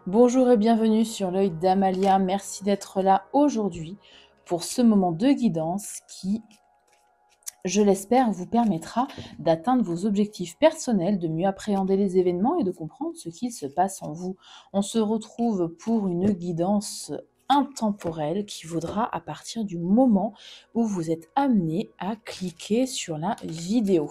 Bonjour et bienvenue sur l'œil d'Amalia. Merci d'être là aujourd'hui pour ce moment de guidance qui, je l'espère, vous permettra d'atteindre vos objectifs personnels, de mieux appréhender les événements et de comprendre ce qu'il se passe en vous. On se retrouve pour une guidance intemporelle qui vaudra à partir du moment où vous êtes amené à cliquer sur la vidéo.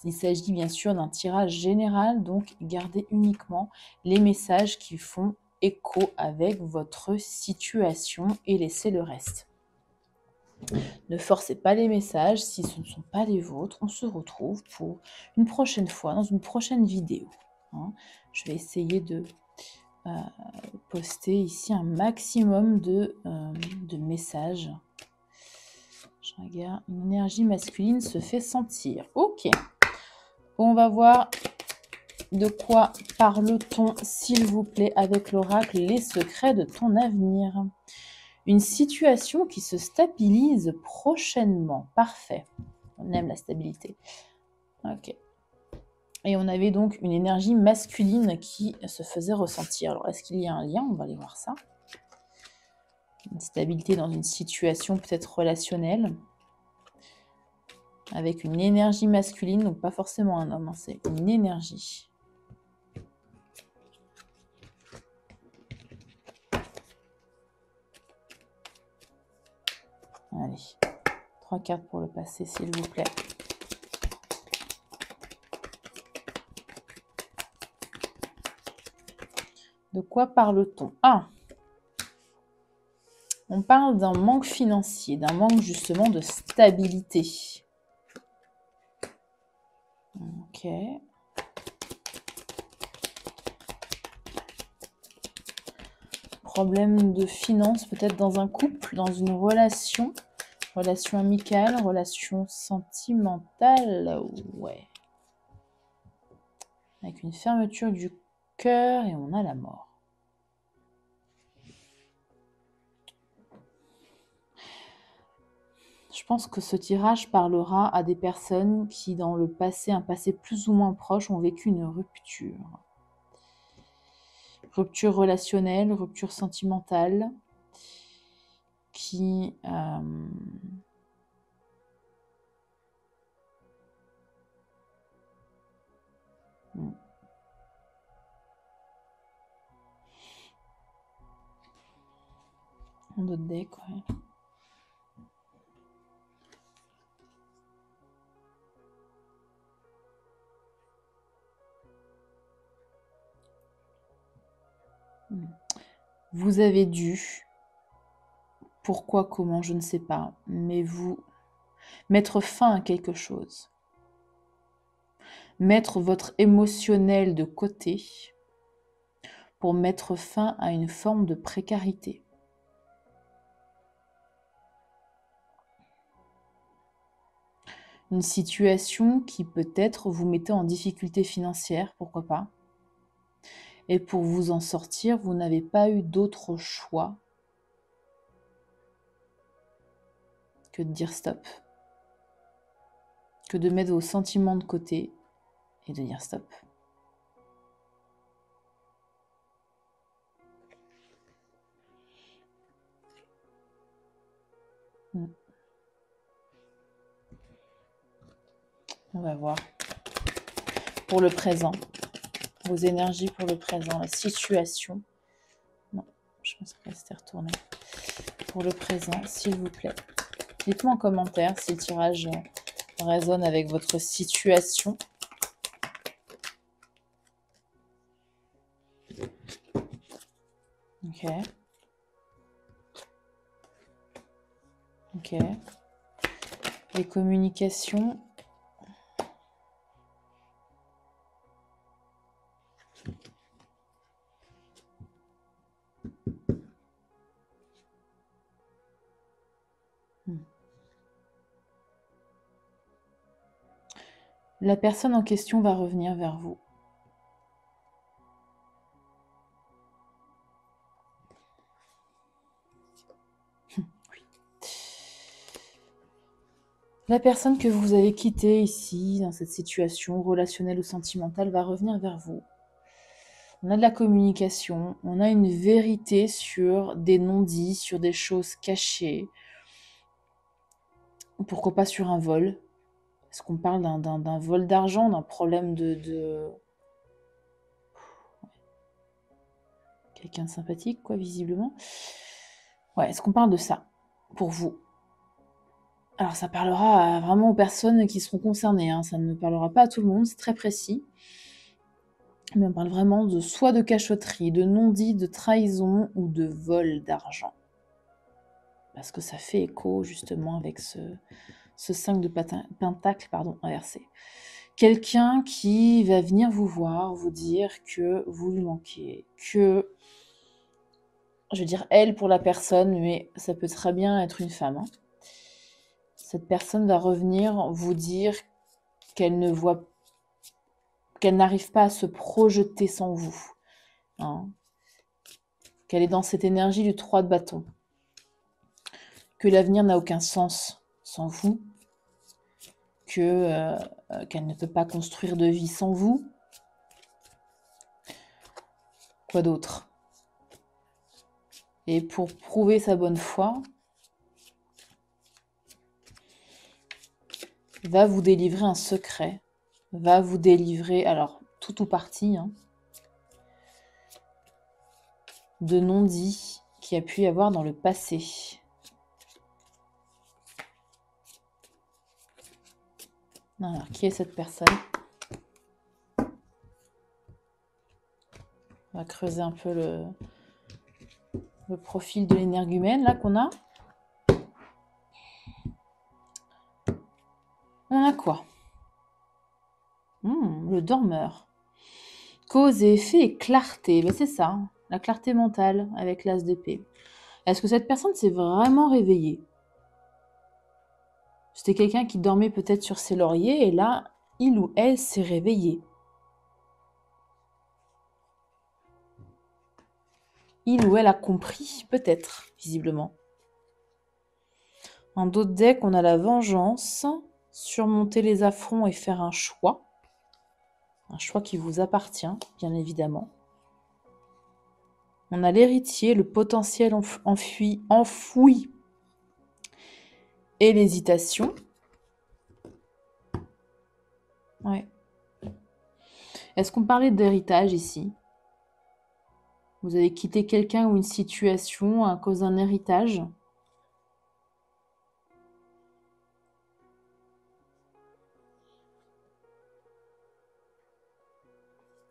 Il s'agit bien sûr d'un tirage général, donc gardez uniquement les messages qui font écho avec votre situation et laissez le reste. Ne forcez pas les messages si ce ne sont pas les vôtres. On se retrouve pour une prochaine fois, dans une prochaine vidéo. Je vais essayer de poster ici un maximum de messages. Je regarde, une énergie masculine se fait sentir. Ok. On va voir de quoi parle-t-on, s'il vous plaît, avec l'oracle, les secrets de ton avenir. Une situation qui se stabilise prochainement. Parfait. On aime la stabilité. Ok. Et on avait donc une énergie masculine qui se faisait ressentir. Alors, est-ce qu'il y a un lien? On va aller voir ça. Une stabilité dans une situation peut-être relationnelle. Avec une énergie masculine, donc pas forcément un homme, hein, c'est une énergie. Allez, 3 cartes pour le passé, s'il vous plaît. De quoi parle-t-on? On parle d'un manque financier, d'un manque justement de stabilité. Ok. Problème de finances peut-être dans un couple, dans une relation. Relation amicale, relation sentimentale. Ouais. Avec une fermeture du cœur et on a la mort. Je pense que ce tirage parlera à des personnes qui, dans le passé, un passé plus ou moins proche, ont vécu une rupture. Rupture relationnelle, rupture sentimentale, qui... Un autre deck, ouais. Vous avez dû, pourquoi, comment, je ne sais pas, mais vous mettre fin à quelque chose. Mettre votre émotionnel de côté pour mettre fin à une forme de précarité. Une situation qui peut-être vous mettait en difficulté financière, pourquoi pas. Et pour vous en sortir, vous n'avez pas eu d'autre choix que de dire stop. Que de mettre vos sentiments de côté et de dire stop. On va voir. Pour le présent. Vos énergies pour le présent. La situation. Non, je pense que c'était retourné. Pour le présent, s'il vous plaît. Dites-moi en commentaire si le tirage résonne avec votre situation. Ok. Ok. Les communications. La personne en question va revenir vers vous. Oui. La personne que vous avez quittée ici, dans cette situation relationnelle ou sentimentale, va revenir vers vous. On a de la communication, on a une vérité sur des non-dits, sur des choses cachées. Pourquoi pas sur un vol? Est-ce qu'on parle d'un vol d'argent, d'un problème de... Quelqu'un de sympathique, quoi, visiblement. Ouais, est-ce qu'on parle de ça, pour vous? Alors, ça parlera vraiment aux personnes qui seront concernées, hein. Ça ne parlera pas à tout le monde, c'est très précis. Mais on parle vraiment de soit de cachotterie, de non-dit, de trahison ou de vol d'argent. Parce que ça fait écho, justement, avec ce 5 de pentacle inversé. Quelqu'un qui va venir vous voir, vous dire que vous lui manquez, que... Je veux dire elle pour la personne, mais ça peut très bien être une femme. Hein. Cette personne va revenir vous dire qu'elle ne voit, qu'elle n'arrive pas à se projeter sans vous. Hein. Qu'elle est dans cette énergie du 3 de bâton. Que l'avenir n'a aucun sens sans vous. Qu'elle ne peut pas construire de vie sans vous. Quoi d'autre? Et pour prouver sa bonne foi, va vous délivrer un secret, va vous délivrer, alors tout ou partie, hein, de non-dits qu'il y a pu y avoir dans le passé. Alors, qui est cette personne? On va creuser un peu le profil de l'énergumène, là, qu'on a. On a quoi? Le dormeur. Cause et effet et clarté. Ben, c'est ça, hein, la clarté mentale avec l'as d'épée. Est-ce que cette personne s'est vraiment réveillée? C'était quelqu'un qui dormait peut-être sur ses lauriers et là, il ou elle s'est réveillé. Il ou elle a compris, peut-être, visiblement. En d'autres decks, on a la vengeance, surmonter les affronts et faire un choix. Un choix qui vous appartient, bien évidemment. On a l'héritier, le potentiel enfoui et l'hésitation. Ouais. Est-ce qu'on parlait d'héritage ici? Vous avez quitté quelqu'un ou une situation à cause d'un héritage?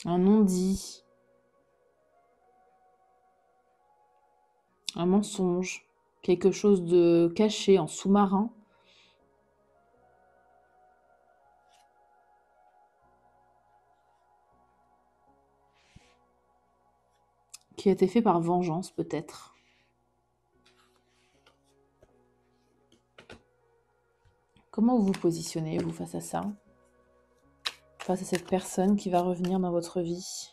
Un non-dit? Un mensonge? Quelque chose de caché en sous-marin? Qui a été fait par vengeance, peut-être. Comment vous vous positionnez, vous, face à ça? Face à cette personne qui va revenir dans votre vie?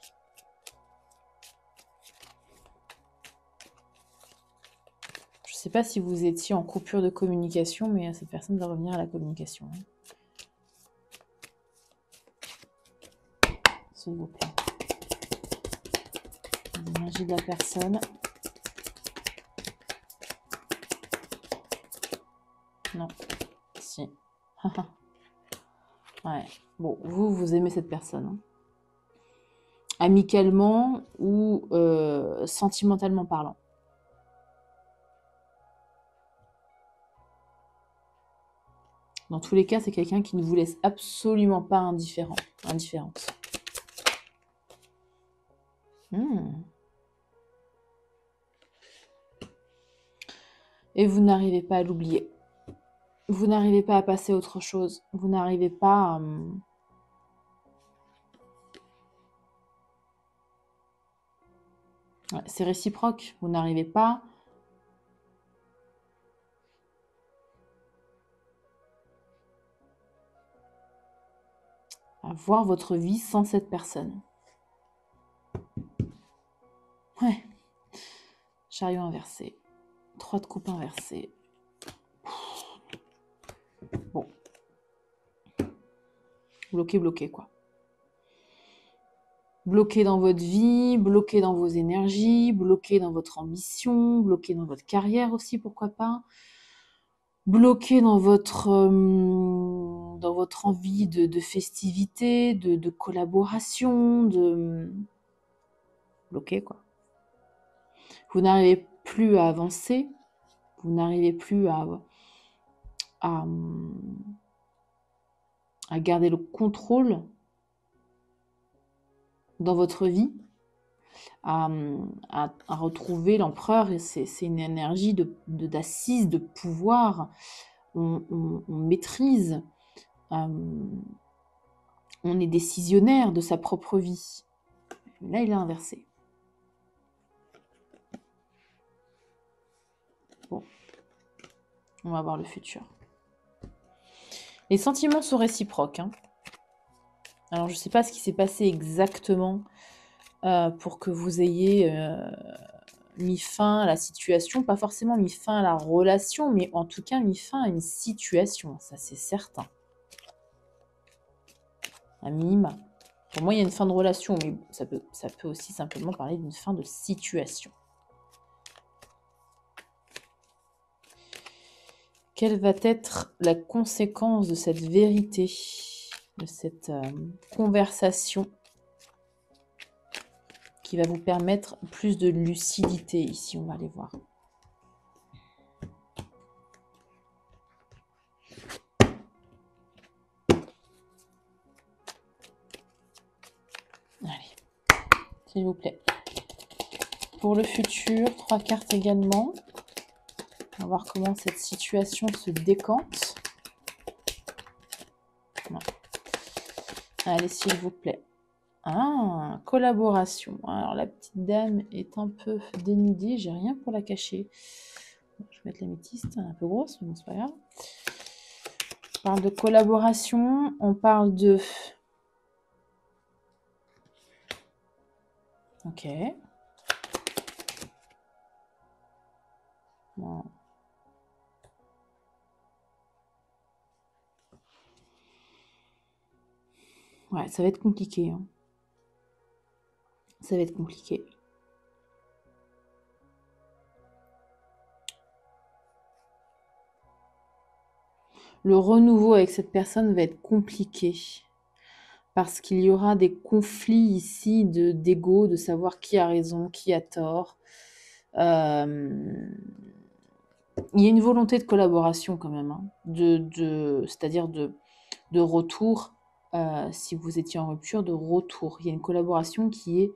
Je ne sais pas si vous étiez en coupure de communication, mais cette personne va revenir à la communication. S'il vous plaît. L'énergie de la personne. Non. Si. Ouais. Bon, vous aimez cette personne. Hein. Amicalement ou sentimentalement parlant. Dans tous les cas, c'est quelqu'un qui ne vous laisse absolument pas indifférente. Et vous n'arrivez pas à l'oublier. Vous n'arrivez pas à passer à autre chose. Vous n'arrivez pas à... Ouais, c'est réciproque. Vous n'arrivez pas à voir votre vie sans cette personne. Ouais. Chariot inversé. 3 de coupe inversé. Bon. Bloqué, quoi. Bloqué dans votre vie, bloqué dans vos énergies, bloqué dans votre ambition, bloqué dans votre carrière aussi, pourquoi pas. Bloqué dans votre envie de festivité, de collaboration, bloqué quoi. Vous n'arrivez plus à avancer, vous n'arrivez plus à garder le contrôle dans votre vie, à retrouver l'empereur. Et c'est une énergie d'assise, de pouvoir. On maîtrise, on est décisionnaire de sa propre vie. Là, il est inversé. Bon, on va voir le futur. Les sentiments sont réciproques. Hein. Alors, je ne sais pas ce qui s'est passé exactement pour que vous ayez mis fin à la situation. Pas forcément mis fin à la relation, mais en tout cas mis fin à une situation. Ça, c'est certain. Un minima. Pour moi, il y a une fin de relation, mais ça peut aussi simplement parler d'une fin de situation. Quelle va être la conséquence de cette vérité, de cette conversation qui va vous permettre plus de lucidité? Ici, on va aller voir. Allez, s'il vous plaît. Pour le futur, 3 cartes également. On va voir comment cette situation se décante. Non. Allez, s'il vous plaît. Ah, collaboration. Alors, la petite dame est un peu dénudée. J'ai rien pour la cacher. Je vais mettre l'améthyste. Elle est un peu grosse, mais bon, c'est pas grave. On parle de collaboration. On parle de... Ok. Bon. Ouais, ça va être compliqué. Hein. Ça va être compliqué. Le renouveau avec cette personne va être compliqué. Parce qu'il y aura des conflits ici d'ego, de savoir qui a raison, qui a tort. Il y a une volonté de collaboration quand même. Hein, c'est-à-dire de retour. Si vous étiez en rupture, de retour. Il y a une collaboration qui est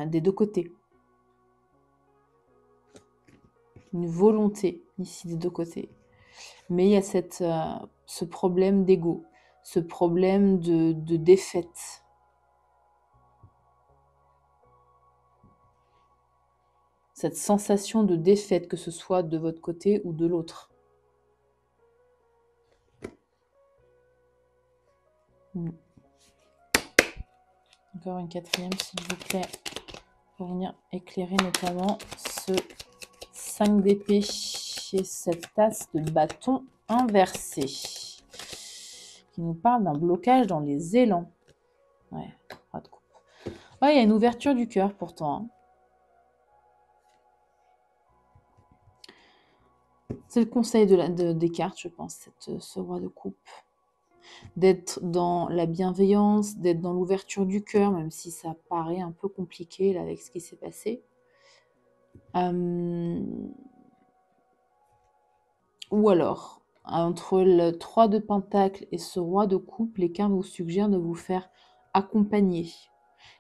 des deux côtés. Une volonté ici des deux côtés. Mais il y a ce problème d'ego, ce problème de défaite. Cette sensation de défaite, que ce soit de votre côté ou de l'autre. Encore une quatrième, s'il vous plaît, pour venir éclairer notamment ce 5 d'épée et cette tasse de bâton inversé qui nous parle d'un blocage dans les élans. Ouais, pas de coupe. Ouais, il y a une ouverture du cœur pourtant. Hein. C'est le conseil des cartes, je pense, ce roi de coupe. D'être dans la bienveillance, d'être dans l'ouverture du cœur, même si ça paraît un peu compliqué là, avec ce qui s'est passé. Ou alors, entre le 3 de Pentacle et ce roi de coupe, les cartes vous suggèrent de vous faire accompagner.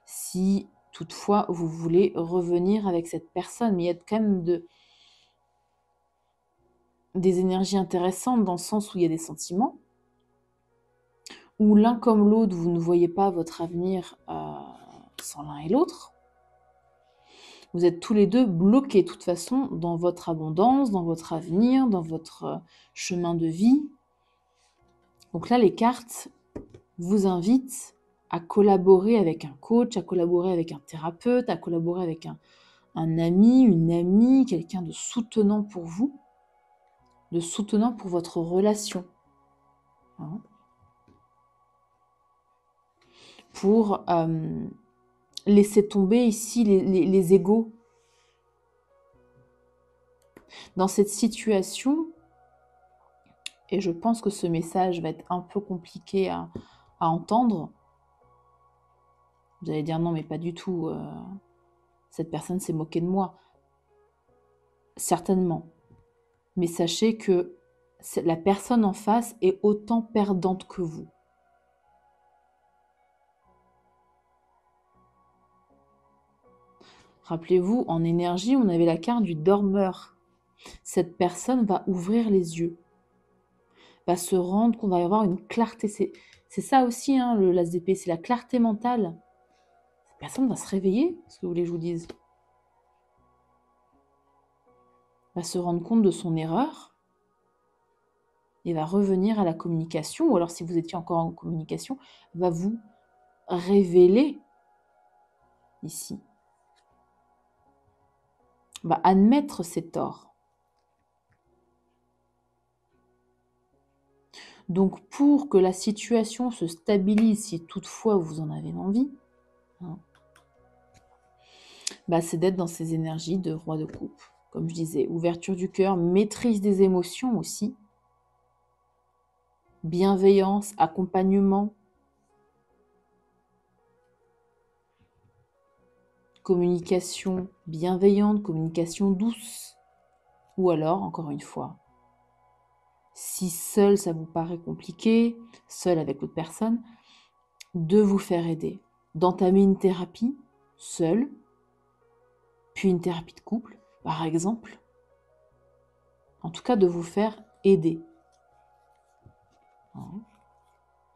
Si toutefois vous voulez revenir avec cette personne, mais il y a quand même des énergies intéressantes dans le sens où il y a des sentiments, où l'un comme l'autre, vous ne voyez pas votre avenir sans l'un et l'autre. Vous êtes tous les deux bloqués, de toute façon, dans votre abondance, dans votre avenir, dans votre chemin de vie. Donc là, les cartes vous invitent à collaborer avec un coach, à collaborer avec un thérapeute, à collaborer avec un ami, une amie, quelqu'un de soutenant pour vous, de soutenant pour votre relation. Hein? pour laisser tomber ici les égos. Dans cette situation, et je pense que ce message va être un peu compliqué à entendre, vous allez dire non mais pas du tout, cette personne s'est moquée de moi. Certainement. Mais sachez que la personne en face est autant perdante que vous. Rappelez-vous, en énergie, on avait la carte du dormeur. Cette personne va ouvrir les yeux, va se rendre qu'on va y avoir une clarté. C'est ça aussi, hein, l'as d'épée, c'est la clarté mentale. Cette personne va se réveiller, ce que vous voulez que je vous dise. Va se rendre compte de son erreur et va revenir à la communication, ou alors si vous étiez encore en communication, va vous révéler ici. Va admettre ses torts. Donc pour que la situation se stabilise, si toutefois vous en avez envie, hein, c'est d'être dans ces énergies de roi de coupe. Comme je disais, ouverture du cœur, maîtrise des émotions aussi, bienveillance, accompagnement, communication bienveillante, communication douce, ou alors, encore une fois, si seul ça vous paraît compliqué, seul avec l'autre personne, de vous faire aider, d'entamer une thérapie seul, puis une thérapie de couple, par exemple. En tout cas, de vous faire aider.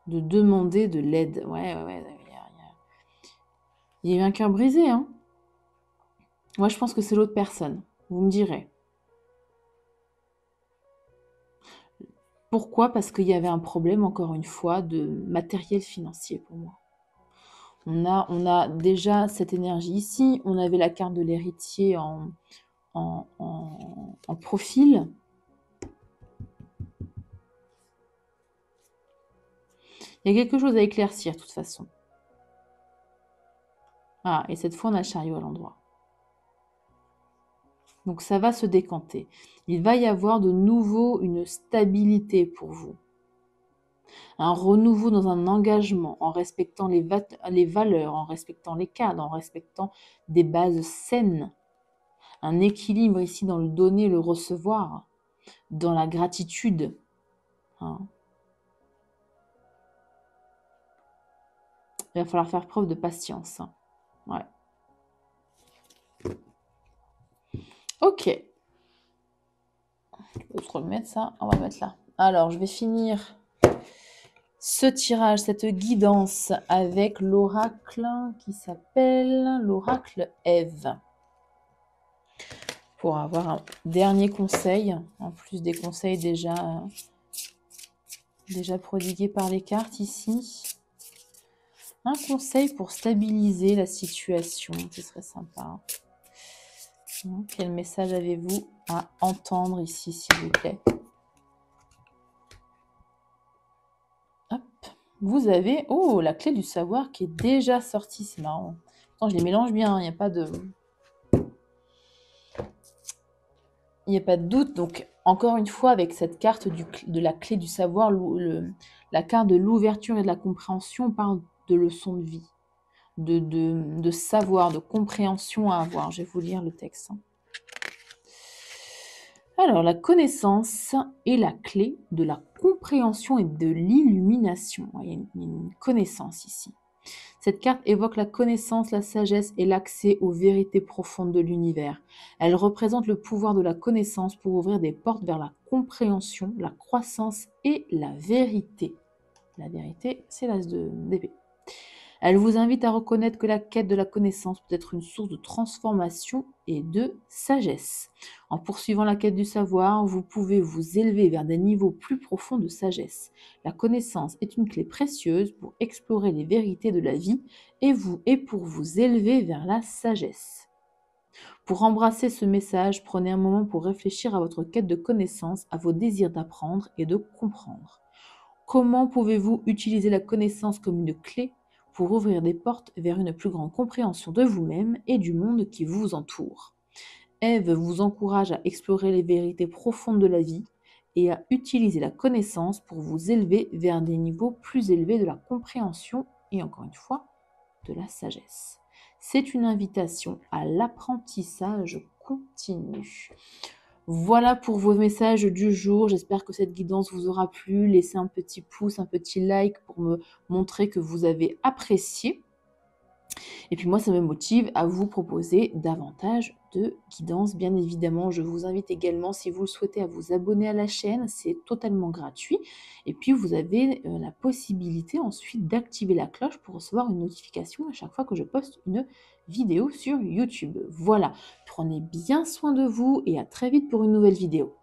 De demander de l'aide. Ouais. Il y a eu un cœur brisé, hein. Moi, je pense que c'est l'autre personne. Vous me direz. Pourquoi? Parce qu'il y avait un problème, encore une fois, de matériel financier pour moi. On a déjà cette énergie ici. On avait la carte de l'héritier en profil. Il y a quelque chose à éclaircir, de toute façon. Ah, et cette fois, on a le chariot à l'endroit. Donc, ça va se décanter. Il va y avoir de nouveau une stabilité pour vous. Un renouveau dans un engagement, en respectant les valeurs, en respectant les cadres, en respectant des bases saines. Un équilibre ici dans le donner, le recevoir, dans la gratitude. Hein. Il va falloir faire preuve de patience. Hein. Ouais. Ok. On peut se remettre ça. On va mettre là. Alors, je vais finir ce tirage, cette guidance avec l'oracle qui s'appelle l'oracle Ève. Pour avoir un dernier conseil, en plus des conseils déjà prodigués par les cartes ici. Un conseil pour stabiliser la situation, ce serait sympa. Quel message avez-vous à entendre ici, s'il vous plaît? Hop. Vous avez, la clé du savoir qui est déjà sortie, c'est marrant. Attends, je les mélange bien, il n'y a pas de... Il n'y a pas de doute. Donc, encore une fois, avec cette carte de la clé du savoir, la carte de l'ouverture et de la compréhension, on parle de leçons de vie, de savoir, de compréhension à avoir. Je vais vous lire le texte. Alors, la connaissance est la clé de la compréhension et de l'illumination. Il y a une connaissance ici. Cette carte évoque la connaissance, la sagesse et l'accès aux vérités profondes de l'univers. Elle représente le pouvoir de la connaissance pour ouvrir des portes vers la compréhension, la croissance et la vérité. La vérité, c'est l'as d'épée. Elle vous invite à reconnaître que la quête de la connaissance peut être une source de transformation et de sagesse. En poursuivant la quête du savoir, vous pouvez vous élever vers des niveaux plus profonds de sagesse. La connaissance est une clé précieuse pour explorer les vérités de la vie et pour vous élever vers la sagesse. Pour embrasser ce message, prenez un moment pour réfléchir à votre quête de connaissance, à vos désirs d'apprendre et de comprendre. Comment pouvez-vous utiliser la connaissance comme une clé pour ouvrir des portes vers une plus grande compréhension de vous-même et du monde qui vous entoure. Ève vous encourage à explorer les vérités profondes de la vie et à utiliser la connaissance pour vous élever vers des niveaux plus élevés de la compréhension et encore une fois, de la sagesse. C'est une invitation à l'apprentissage continu. Voilà pour vos messages du jour. J'espère que cette guidance vous aura plu. Laissez un petit pouce, un petit like pour me montrer que vous avez apprécié. Et puis moi, ça me motive à vous proposer davantage de guidance. Bien évidemment, je vous invite également, si vous le souhaitez, à vous abonner à la chaîne. C'est totalement gratuit. Et puis, vous avez la possibilité ensuite d'activer la cloche pour recevoir une notification à chaque fois que je poste une vidéo sur YouTube. Voilà, prenez bien soin de vous et à très vite pour une nouvelle vidéo.